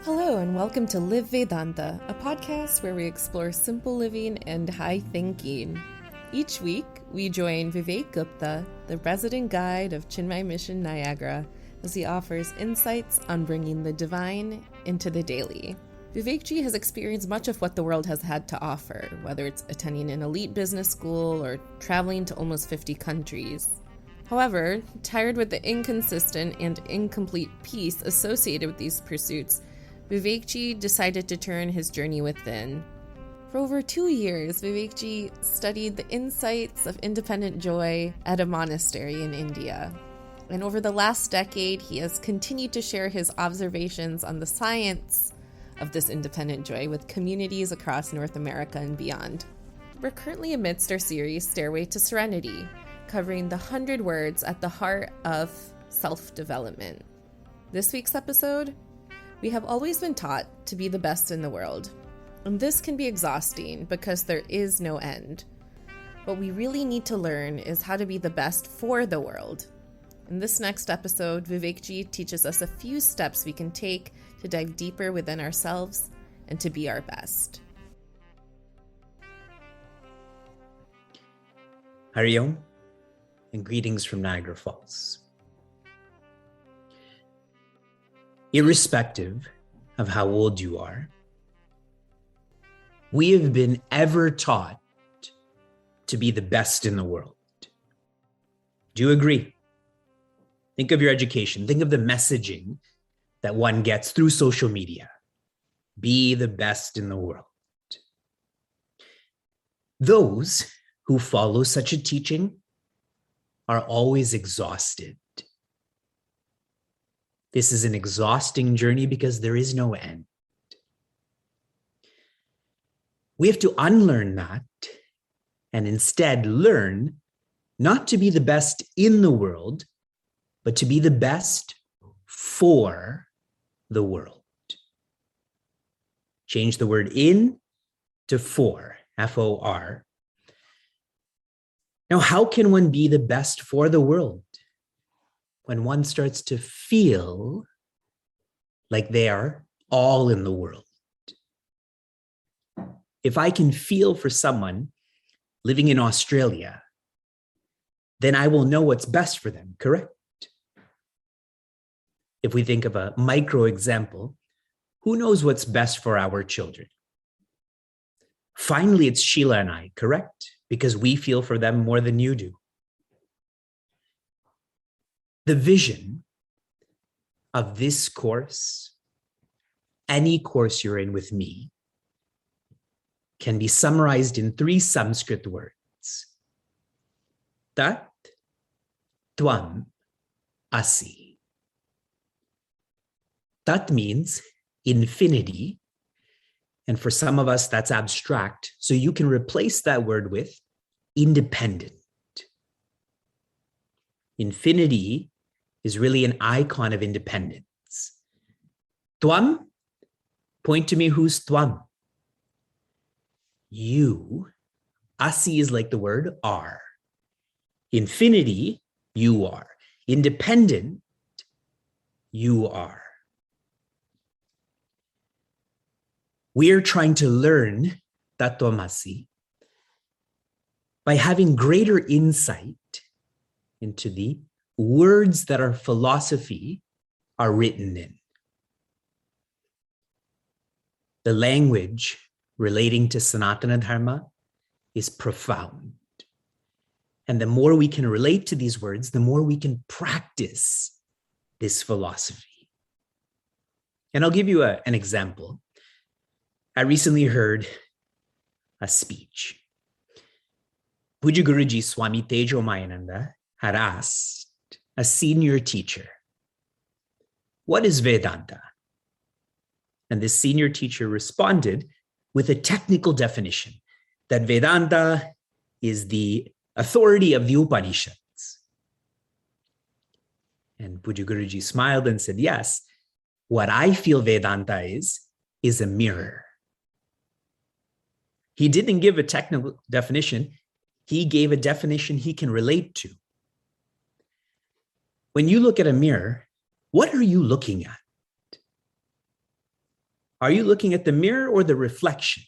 Hello and welcome to Live Vedanta, a podcast where we explore simple living and high thinking. Each week, we join Vivek Gupta, the resident guide of Chinmaya Mission Niagara, as he offers insights on bringing the divine into the daily. Vivekji has experienced much of what the world has had to offer, whether it's attending an elite business school or traveling to almost 50 countries. However, tired with the inconsistent and incomplete peace associated with these pursuits, Vivekji decided to turn his journey within. For over 2 years, Vivekji studied the insights of independent joy at a monastery in India. And over the last decade, he has continued to share his observations on the science of this independent joy with communities across North America and beyond. We're currently amidst our series, Stairway to Serenity, covering the 100 words at the heart of self-development. This week's episode, we have always been taught to be the best in the world. And this can be exhausting because there is no end. What we really need to learn is how to be the best for the world. In this next episode, Vivekji teaches us a few steps we can take to dive deeper within ourselves and to be our best. Hari Om, and greetings from Niagara Falls. Irrespective of how old you are, we have been ever taught to be the best in the world. Do you agree? Think of your education. Think of the messaging that one gets through social media. Be the best in the world. Those who follow such a teaching are always exhausted. This is an exhausting journey because there is no end. We have to unlearn that and instead learn not to be the best in the world, but to be the best for the world. Change the word in to for, F-O-R. Now, how can one be the best for the world when one starts to feel like they are all in the world? If I can feel for someone living in Australia, then I will know what's best for them, correct? If we think of a micro example, who knows what's best for our children? Finally, it's Sheila and I, correct? Because we feel for them more than you do. The vision of this course, any course you're in with me, can be summarized in 3 Sanskrit words. Tat, Tvam, Asi. Tat means infinity, and for some of us that's abstract, so you can replace that word with independent. Infinity is really an icon of independence. Tvam, point to me who's Tvam. You. Asi is like the word are. Infinity, you are. Independent, you are. We are trying to learn Tattvamasi by having greater insight into the words that our philosophy are written in. The language relating to Sanatana Dharma is profound. And the more we can relate to these words, the more we can practice this philosophy. And I'll give you an example. I recently heard a speech. Puja Guruji Swami Tejo Mayananda had asked a senior teacher, "What is Vedanta?" And this senior teacher responded with a technical definition that Vedanta is the authority of the Upanishads. And Puja Guruji smiled and said, "Yes, what I feel Vedanta is a mirror." He didn't give a technical definition. He gave a definition he can relate to. When you look at a mirror, what are you looking at? Are you looking at the mirror or the reflection?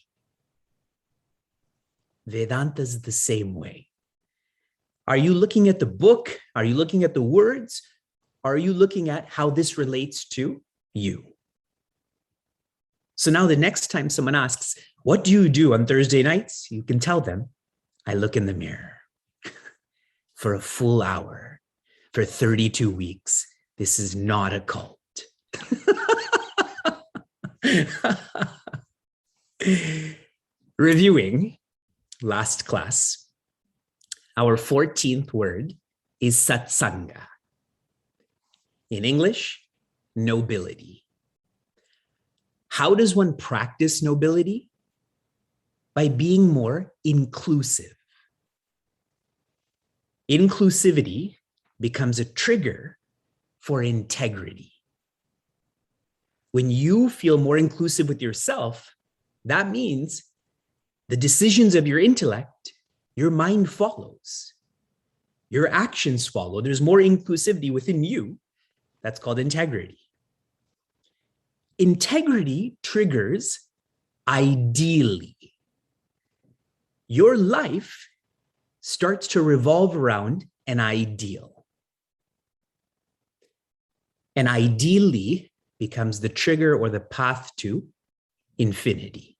Vedanta is the same way. Are you looking at the book? Are you looking at the words? Are you looking at how this relates to you? So now the next time someone asks, what do you do on Thursday nights? You can tell them, I look in the mirror for a full hour for 32 weeks. This is not a cult. Reviewing last class, our 14th word is satsanga. In English, nobility. How does one practice nobility? By being more inclusive. Inclusivity becomes a trigger for integrity. When you feel more inclusive with yourself, that means the decisions of your intellect, your mind follows. Your actions follow. There's more inclusivity within you. That's called integrity. Integrity triggers ideally. Your life starts to revolve around an ideal. And ideally becomes the trigger or the path to infinity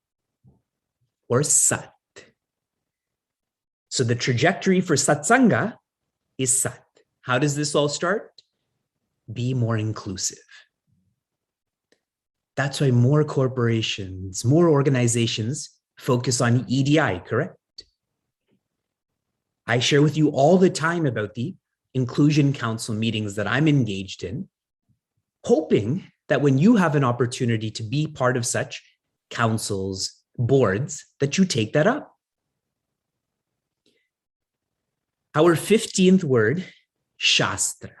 or sat. So the trajectory for satsanga is sat. How does this all start? Be more inclusive. That's why more corporations, more organizations focus on EDI, correct? I share with you all the time about the Inclusion Council meetings that I'm engaged in, hoping that when you have an opportunity to be part of such councils, boards, that you take that up. Our 15th word, Shastra.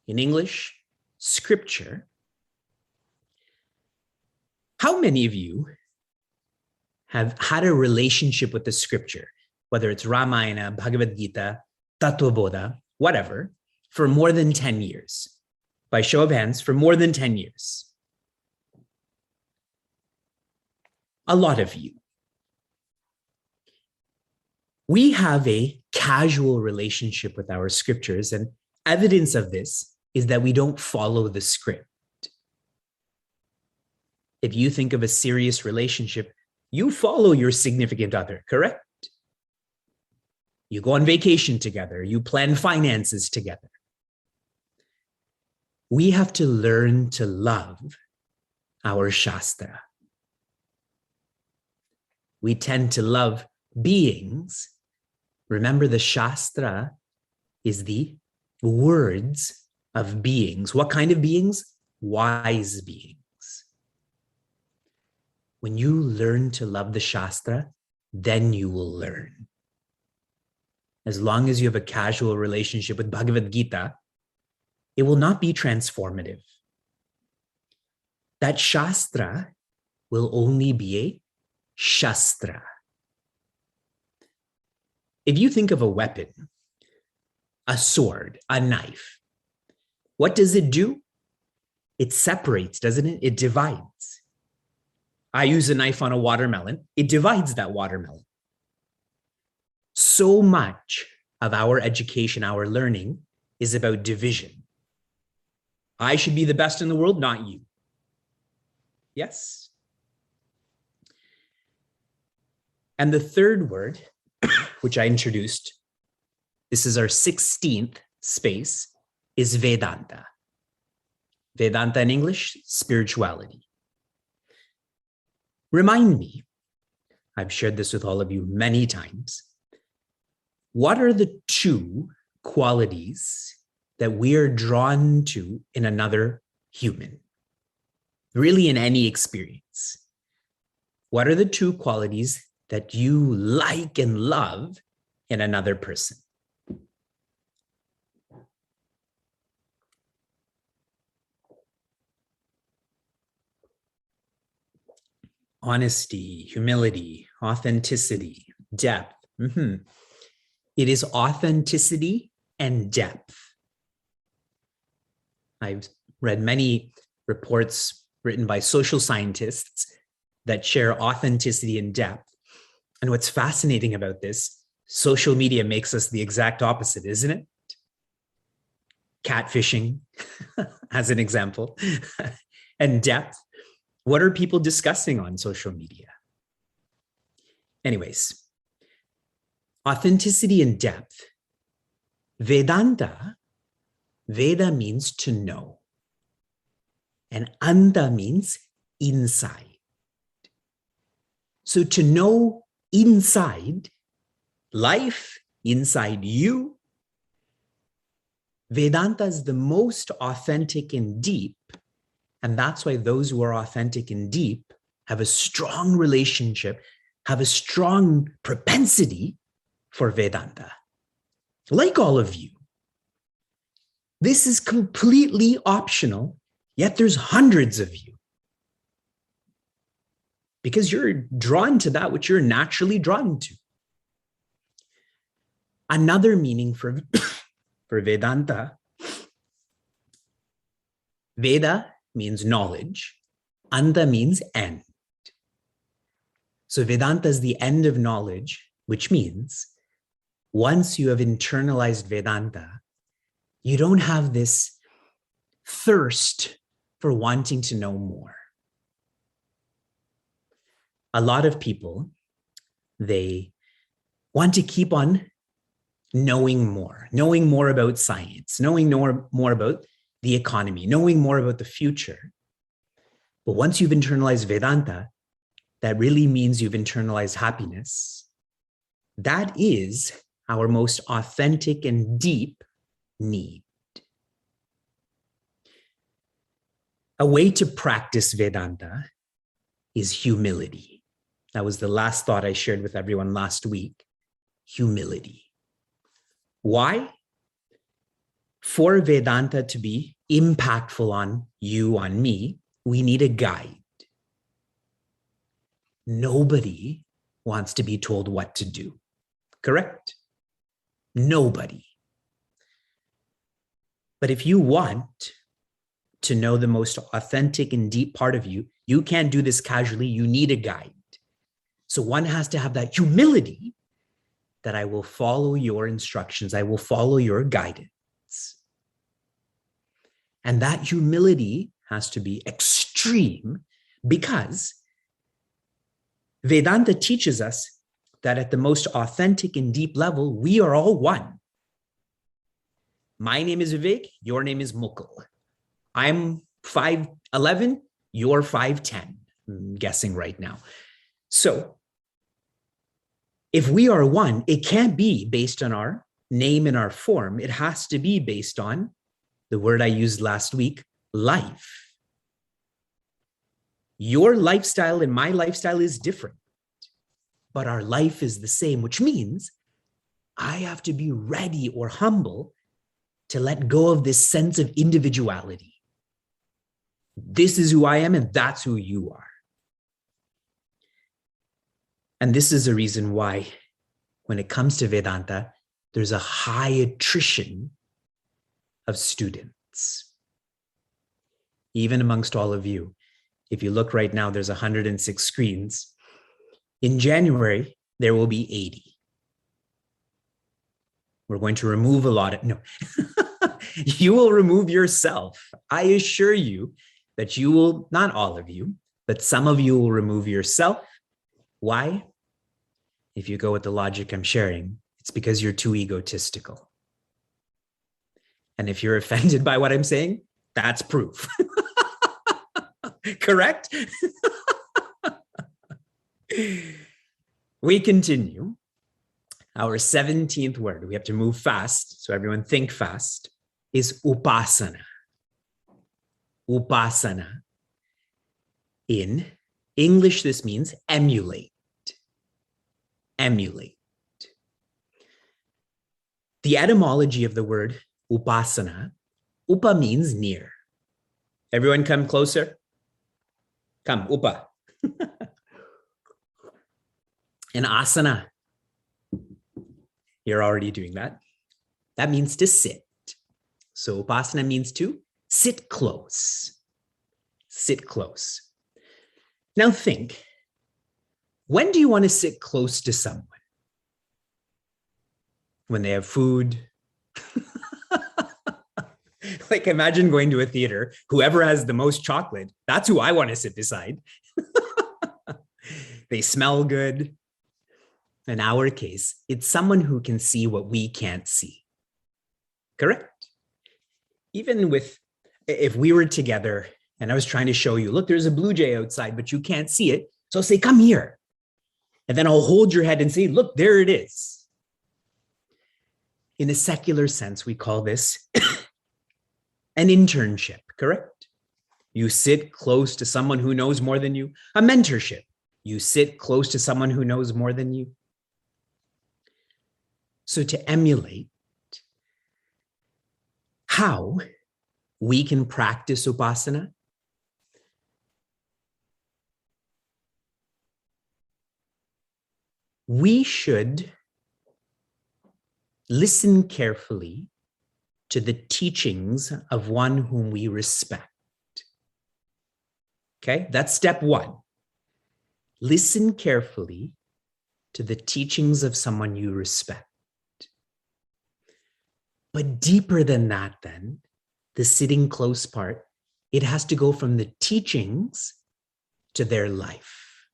In English, scripture. How many of you have had a relationship with the scripture, whether it's Ramayana, Bhagavad Gita, Tattva Bodha, whatever, for more than 10 years? By show of hands, for more than 10 years. A lot of you. We have a casual relationship with our scriptures, and evidence of this is that we don't follow the script. If you think of a serious relationship, you follow your significant other, correct? You go on vacation together, you plan finances together. We have to learn to love our Shastra. We tend to love beings. Remember, the Shastra is the words of beings. What kind of beings? Wise beings. When you learn to love the Shastra, then you will learn. As long as you have a casual relationship with Bhagavad Gita, it will not be transformative. That Shastra will only be a Shastra. If you think of a weapon, a sword, a knife, what does it do? It separates, doesn't it? It divides. I use a knife on a watermelon. It divides that watermelon. So much of our education, our learning, is about division. I should be the best in the world, not you. Yes? And the third word, which I introduced, this is our 16th space, is Vedanta. Vedanta in English, spirituality. Remind me, I've shared this with all of you many times, what are the two qualities that we are drawn to in another human? Really, in any experience. What are the two qualities that you like and love in another person? Honesty, humility, authenticity, depth. It is authenticity and depth. I've read many reports written by social scientists that share authenticity and depth. And what's fascinating about this, social media makes us the exact opposite, isn't it? Catfishing, as an example, and depth. What are people discussing on social media? Anyways, authenticity and depth. Vedanta, Veda means to know. And Anta means inside. So to know inside life, inside you, Vedanta is the most authentic and deep. And that's why those who are authentic and deep have a strong relationship, have a strong propensity for Vedanta. Like all of you. This is completely optional, yet there's hundreds of you. Because you're drawn to that which you're naturally drawn to. Another meaning for Vedanta, Veda means knowledge, Anta means end. So Vedanta is the end of knowledge, which means once you have internalized Vedanta, you don't have this thirst for wanting to know more. A lot of people, they want to keep on knowing more about science, knowing more about the economy, knowing more about the future. But once you've internalized Vedanta, that really means you've internalized happiness. That is our most authentic and deep need. A way to practice Vedanta is humility. That was the last thought I shared with everyone last week. Humility. Why? For Vedanta to be impactful on you, on me, we need a guide. Nobody wants to be told what to do. Correct? Nobody. But if you want to know the most authentic and deep part of you, you can't do this casually. You need a guide. So one has to have that humility that I will follow your instructions. I will follow your guidance. And that humility has to be extreme because Vedanta teaches us that at the most authentic and deep level, we are all one. My name is Vivek, your name is Mukul. I'm 5'11", you're 5'10", I'm guessing right now. So if we are one, it can't be based on our name and our form. It has to be based on the word I used last week, life. Your lifestyle and my lifestyle is different, but our life is the same, which means I have to be ready or humble to let go of this sense of individuality. This is who I am, and that's who you are. And this is a reason why, when it comes to Vedanta, there's a high attrition of students. Even amongst all of you, if you look right now, there's 106 screens. In January, there will be 80. We're going to remove a lot of, no. You will remove yourself. I assure you that you will, not all of you, but some of you will remove yourself. Why? If you go with the logic I'm sharing, it's because you're too egotistical. And if you're offended by what I'm saying, that's proof. Correct? We continue. Our 17th word, we have to move fast, so everyone think fast, is upasana. Upasana. In English, this means emulate. Emulate. The etymology of the word upasana, upa means near. Everyone come closer. Come, upa. And asana, you're already doing that. That means to sit. So upasana means to sit close. Sit close. Now think, when do you want to sit close to someone? When they have food? Like, imagine going to a theater, whoever has the most chocolate, that's who I want to sit beside. They smell good. In our case, it's someone who can see what we can't see. Correct? Even if we were together and I was trying to show you, look, there's a blue jay outside, but you can't see it. So I'll say, come here. And then I'll hold your head and say, look, there it is. In a secular sense, we call this an internship, correct? You sit close to someone who knows more than you. A mentorship. You sit close to someone who knows more than you. So to emulate how we can practice upasana, we should listen carefully to the teachings of one whom we respect. Okay, that's step one. Listen carefully to the teachings of someone you respect. But deeper than that, then, the sitting close part, it has to go from the teachings to their life,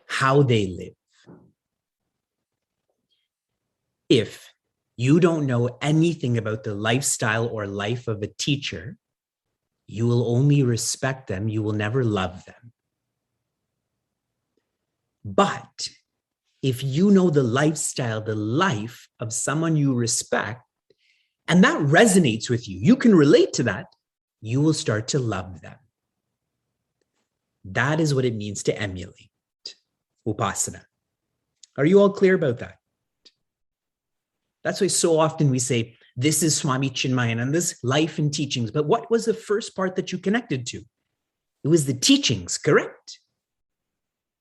how they live. If you don't know anything about the lifestyle or life of a teacher, you will only respect them, you will never love them. But if you know the lifestyle, the life of someone you respect, and that resonates with you, you can relate to that, you will start to love them. That is what it means to emulate upasana. Are you all clear about that? That's why so often we say, this is Swami Chinmaya and this life and teachings. But what was the first part that you connected to? It was the teachings, correct?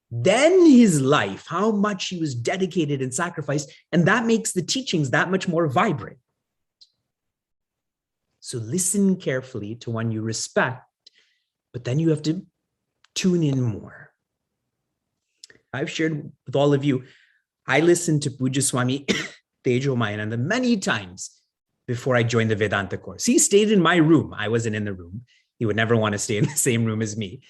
Then his life, how much he was dedicated and sacrificed, and that makes the teachings that much more vibrant. So listen carefully to one you respect, but then you have to tune in more. I've shared with all of you, I listened to Puja Swami Tejo Mayananda many times before I joined the Vedanta course. He stayed in my room. I wasn't in the room. He would never want to stay in the same room as me,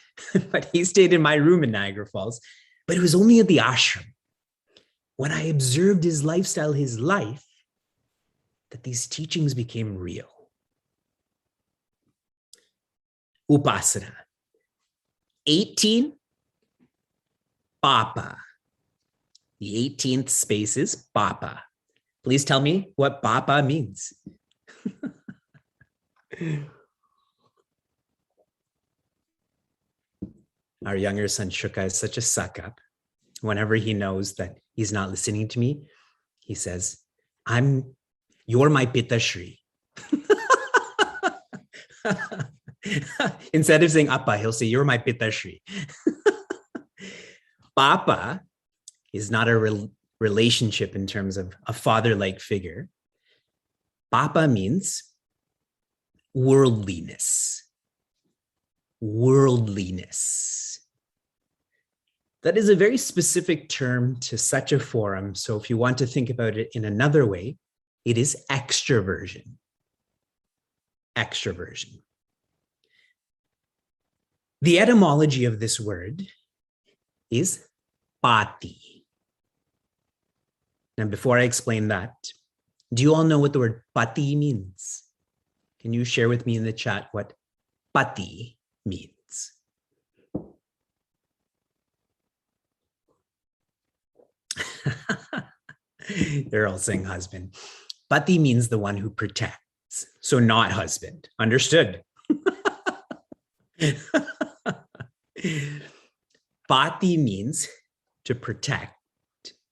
but he stayed in my room in Niagara Falls. But it was only at the ashram, when I observed his lifestyle, his life, that these teachings became real. Upasana. 18, Papa. The 18th space is Papa. Please tell me what Papa means. Our younger son Shuka is such a suck up. Whenever he knows that he's not listening to me, he says, you're my Pitta Shri. Instead of saying Appa, he'll say, you're my Pitta Shri. Papa is not a relationship in terms of a father-like figure. Papa means worldliness. Worldliness. That is a very specific term to such a forum. So if you want to think about it in another way, it is extroversion. Extroversion. The etymology of this word is pati. And before I explain that, do you all know what the word pati means? Can you share with me in the chat what pati means? They're all saying husband. Pati means the one who protects, so not husband. Understood? Pati means to protect.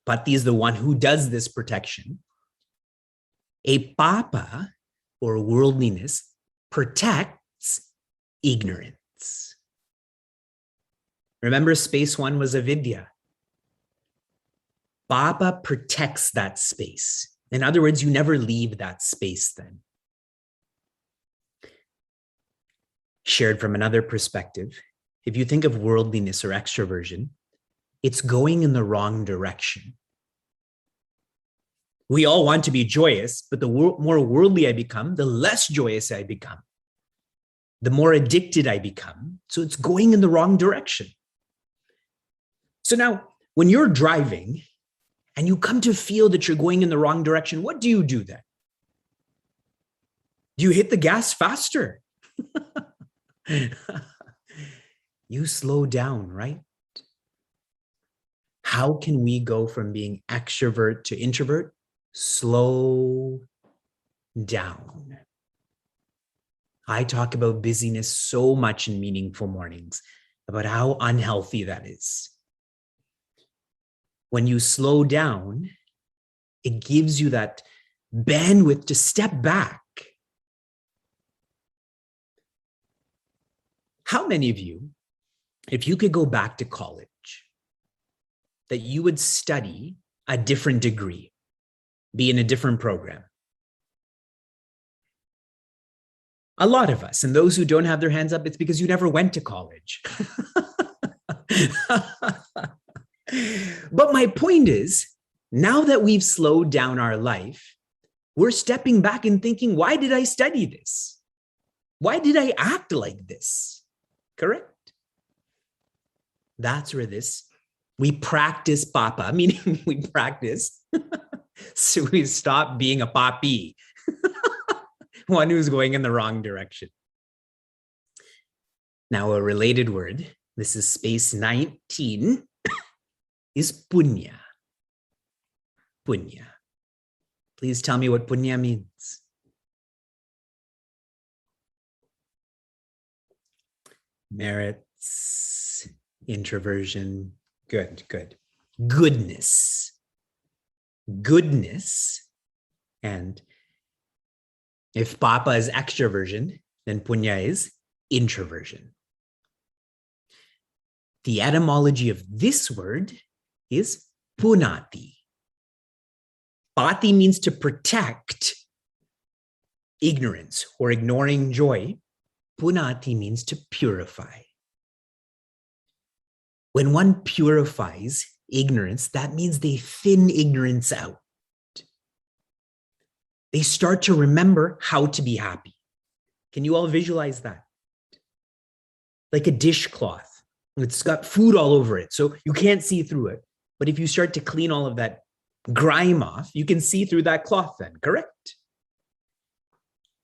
Pati is the one who does this protection. A papa, or worldliness, protects ignorance. Remember, space one was avidya. Papa protects that space. In other words, you never leave that space then. Shared from another perspective, if you think of worldliness or extroversion, it's going in the wrong direction. We all want to be joyous, but the more worldly I become, the less joyous I become, the more addicted I become. So it's going in the wrong direction. So now, when you're driving and you come to feel that you're going in the wrong direction, what do you do then? Do you hit the gas faster? You slow down, right? How can we go from being extrovert to introvert? Slow down. I talk about busyness so much in Meaningful Mornings, about how unhealthy that is. When you slow down, it gives you that bandwidth to step back. How many of you, if you could go back to college, that you would study a different degree, be in a different program? A lot of us, and those who don't have their hands up, it's because you never went to college. But my point is, now that we've slowed down our life, we're stepping back and thinking, why did I study this? Why did I act like this? Correct? That's where we practice papa, meaning we practice. So we stop being a papi, one who's going in the wrong direction. Now, a related word, this is space 19, is punya. Punya. Please tell me what punya means. Merits, introversion. Good. Goodness. And if papa is extroversion, then punya is introversion. The etymology of this word is punati. Pati means to protect ignorance or ignoring joy. Punati means to purify. When one purifies ignorance, that means they thin ignorance out. They start to remember how to be happy. Can you all visualize that? Like a dishcloth. It's got food all over it, so you can't see through it. But if you start to clean all of that grime off, you can see through that cloth then, correct?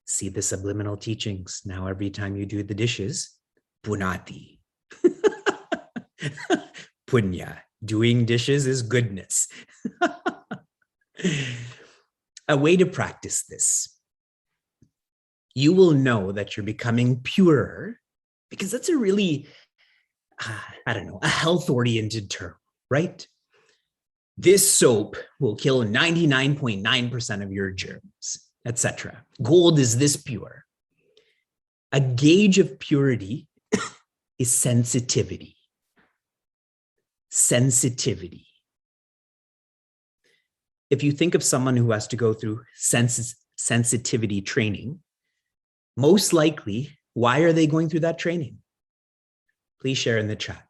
See the subliminal teachings. Now every time you do the dishes, punati. Punya. Doing dishes is goodness. A way to practice this. You will know that you're becoming purer, because that's a really, a health-oriented term, right? This soap will kill 99.9% of your germs, etc. Gold is this pure. A gauge of purity is sensitivity. Sensitivity. If you think of someone who has to go through sensitivity training, most likely, why are they going through that training? Please share in the chat.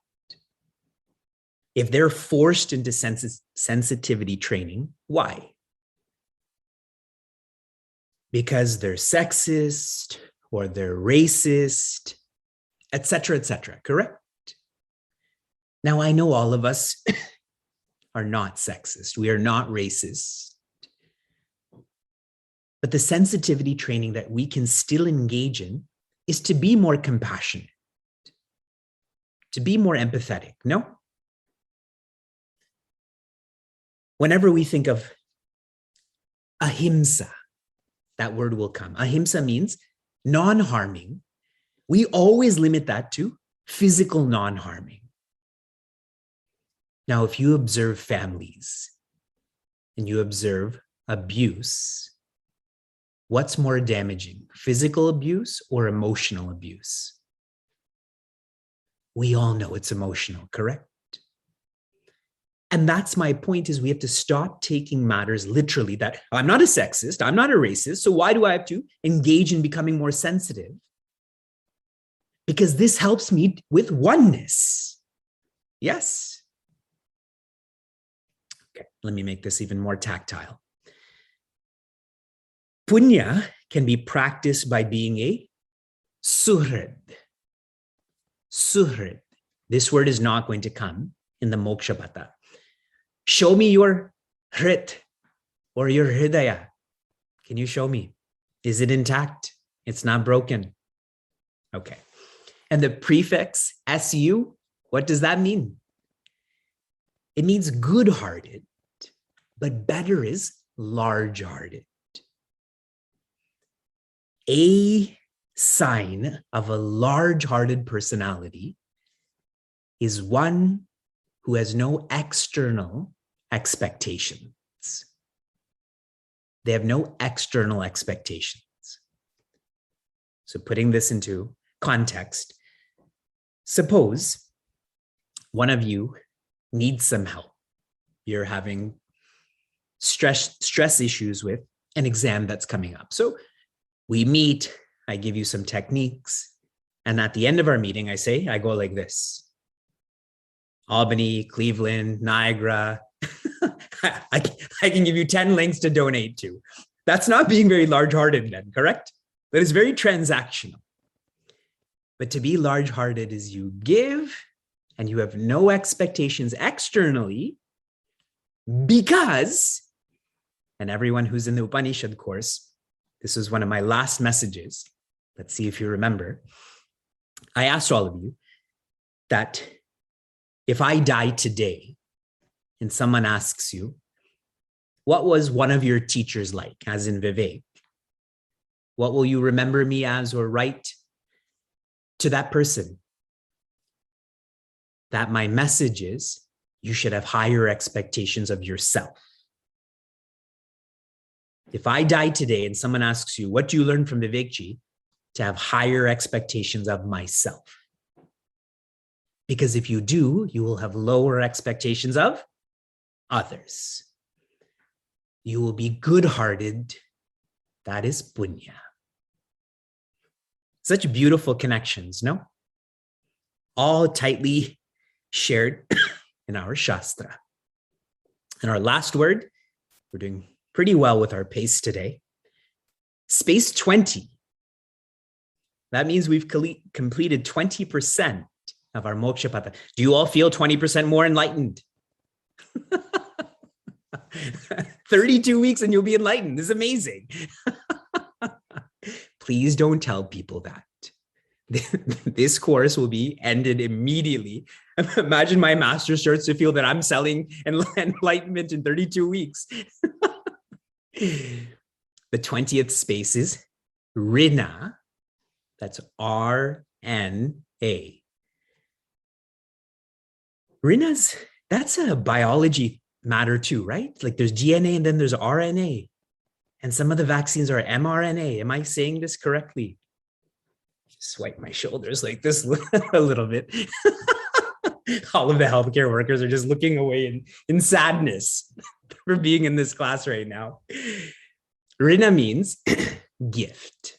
If they're forced into sensitivity training, why? Because they're sexist or they're racist, etc., correct? Now, I know all of us are not sexist. We are not racist. But the sensitivity training that we can still engage in is to be more compassionate, to be more empathetic, no? Whenever we think of ahimsa, that word will come. Ahimsa means non-harming. We always limit that to physical non-harming. Now, if you observe families and you observe abuse, what's more damaging, physical abuse or emotional abuse? We all know it's emotional, correct? And that's my point, is we have to stop taking matters literally, that I'm not a sexist, I'm not a racist, so why do I have to engage in becoming more sensitive? because this helps me with oneness. Yes. Okay, let me make this even more tactile. Punya can be practiced by being a suhrid. Suhrid. This word is not going to come in the moksha pata. Show me your hrit or your hridaya. Can you show me? Is it intact? It's not broken. Okay. And the prefix su, what does that mean? It means good-hearted, but better is large-hearted. A sign of a large-hearted personality is one who has no external expectations. They have no external expectations. So putting this into context, suppose one of you needs some help. You're having stress issues with an exam that's coming up. So we meet, I give you some techniques, and at the end of our meeting, I go like this. Albany, Cleveland, Niagara. I can give you 10 links to donate to. That's not being very large-hearted then, correct? That is very transactional. But to be large-hearted is you give and you have no expectations externally because, and everyone who's in the Upanishad course, this was one of my last messages. Let's see if you remember. I asked all of you that if I die today and someone asks you, what was one of your teachers like, as in Vivek? What will you remember me as or write to that person? That my message is, you should have higher expectations of yourself. If I die today and someone asks you, what do you learn from Vivekji? To have higher expectations of myself. Because if you do, you will have lower expectations of others. You will be good-hearted. That is punya. Such beautiful connections, no? All tightly shared in our Shastra. And our last word, we're doing pretty well with our pace today. Space 20. That means we've completed 20% of our moksha pata. Do you all feel 20% more enlightened? 32 weeks and you'll be enlightened. This is amazing. Please don't tell people that. This course will be ended immediately. Imagine my master starts to feel that I'm selling enlightenment in 32 weeks. The 20th space is Rina. That's R-N-A. Rina's, that's a biology matter too, right? Like there's DNA and then there's RNA. And some of the vaccines are mRNA. Am I saying this correctly? Swipe my shoulders like this a little bit. All of the healthcare workers are just looking away in sadness for being in this class right now. Rina means gift.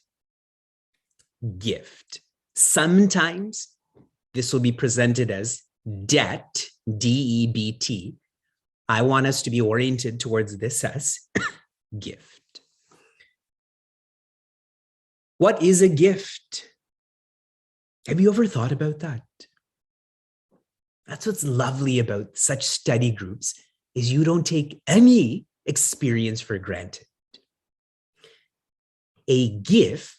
Gift. Sometimes this will be presented as debt, D-E-B-T. I want us to be oriented towards this as gift. What is a gift? Have you ever thought about that? That's what's lovely about such study groups, is you don't take any experience for granted. A gift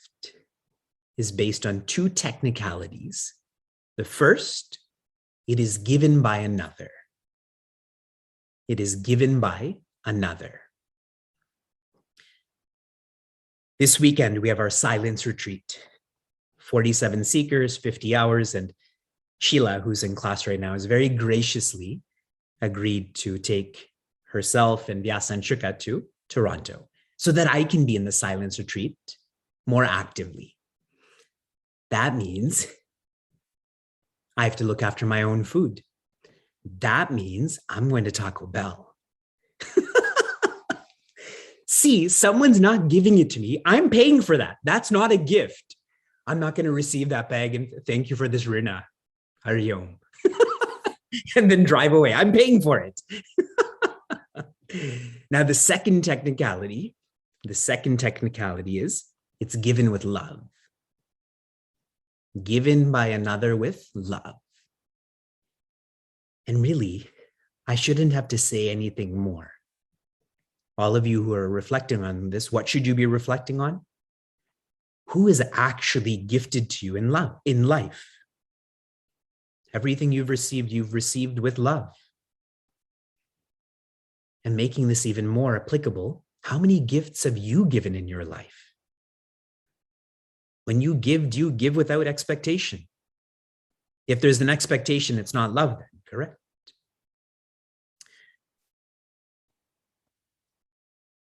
is based on two technicalities. The first, it is given by another. It is given by another. This weekend, we have our silence retreat. 47 seekers, 50 hours, and Sheila, who's in class right now, has very graciously agreed to take herself and Vyasan Shuka to Toronto so that I can be in the silence retreat more actively. That means I have to look after my own food. That means I'm going to Taco Bell. See, someone's not giving it to me. I'm paying for that. That's not a gift. I'm not going to receive that bag and thank you for this rina. Hariyom. And then drive away. I'm paying for it. Now, the second technicality is it's given with love. Given by another with love. And really, I shouldn't have to say anything more. All of you who are reflecting on this, what should you be reflecting on? Who is actually gifted to you in life? Everything you've received with love. And making this even more applicable, how many gifts have you given in your life? When you give, do you give without expectation? If there's an expectation, it's not love then, correct?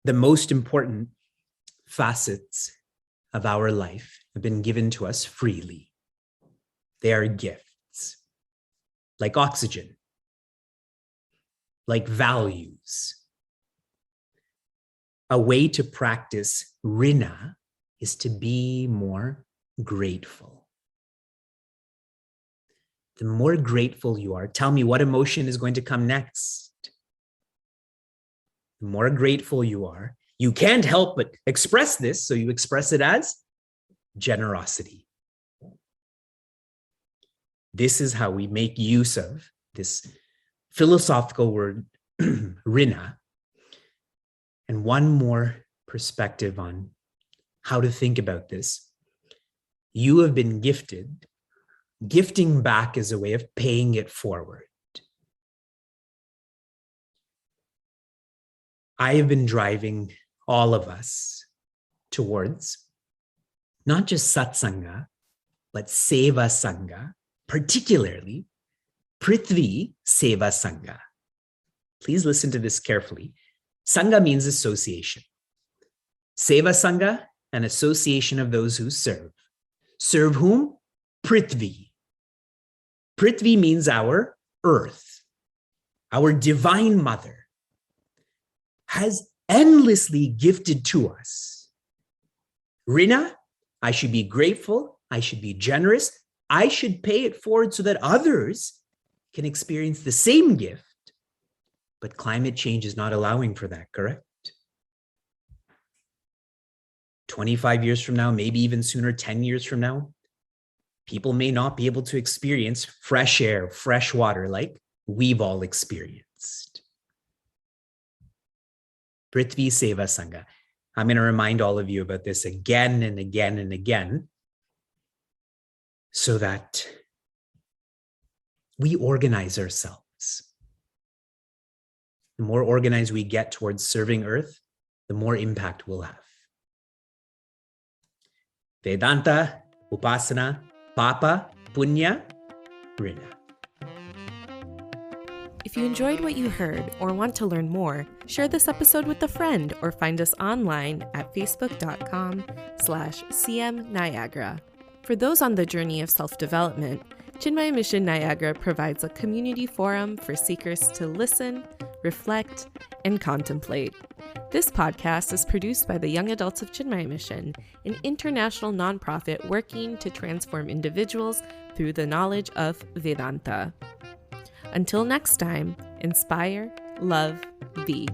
The most important facets of our life have been given to us freely. They are gifts, like oxygen, like values. A way to practice rina is to be more grateful. The more grateful you are, tell me what emotion is going to come next. The more grateful you are, you can't help but express this, so you express it as generosity. This is how we make use of this philosophical word, rina. And one more perspective on how to think about this. You have been gifted. Gifting back is a way of paying it forward. I have been driving all of us towards not just satsanga, but seva sangha, particularly prithvi seva sangha. Please listen to this carefully. Sangha means association. Seva sangha, an association of those who serve. Serve whom? Prithvi. Prithvi means our earth, our divine mother, has endlessly gifted to us. Rina, I should be grateful, I should be generous, I should pay it forward so that others can experience the same gift. But climate change is not allowing for that, correct? 25 years from now, maybe even sooner, 10 years from now, people may not be able to experience fresh air, fresh water like we've all experienced. Prithvi Seva Sangha. I'm going to remind all of you about this again and again and again so that we organize ourselves. The more organized we get towards serving Earth, the more impact we'll have. Vedanta, Upasana, Papa, Punya, Rina. If you enjoyed what you heard or want to learn more, share this episode with a friend or find us online at facebook.com/cmniagara. For those on the journey of self-development, Chinmaya Mission Niagara provides a community forum for seekers to listen, reflect, and contemplate. This podcast is produced by the Young Adults of Chinmaya Mission, an international nonprofit working to transform individuals through the knowledge of Vedanta. Until next time, inspire, love, be.